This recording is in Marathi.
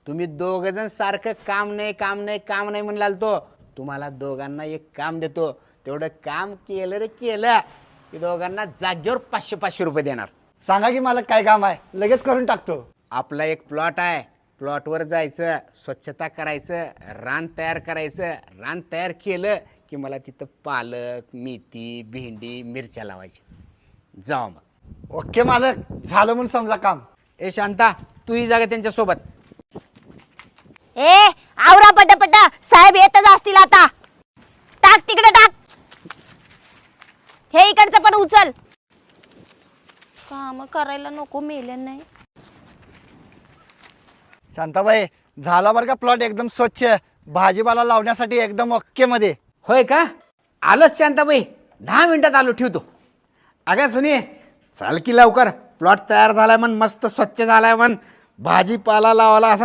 तुम्ही दोघ जण सारखं काम नाही म्हणलाल तो तुम्हाला दोघांना एक काम देतो. तेवढं काम केलं रे केलं की दोघांना जागेवर 500 रुपये देणार. सांगा की मला काय काम आहे, लगेच करून टाकतो. आपला एक प्लॉट आहे. प्लॉटवर जायचं, स्वच्छता करायचं, रान तयार करायचं. रान तयार केलं की मला तिथं पालक, मेथी, भेंडी, मिरच्या लावायच्या. जाऊ मग. ओके मालक, झालं म्हणून समजा काम. ए शांता, तू ही जागा त्यांच्यासोबत. ए आवरा पटापट, साहेब येतच असतील आता. टाक तिकडे टाक. हे इकडचं पण उचल. काम करायला नको मेले नाही. शांताबाई, झाला बरं का प्लॉट एकदम स्वच्छ, भाजीपाला लावण्यासाठी एकदम ओके मध्ये. होय का? आलोच शांताबाई, 10 मिनिटात आलो. ठेवतो. अगं सुनी, चाल की लवकर. प्लॉट तयार झालाय म्हण, मस्त स्वच्छ झालाय म्हण. भाजीपाला लावायला असा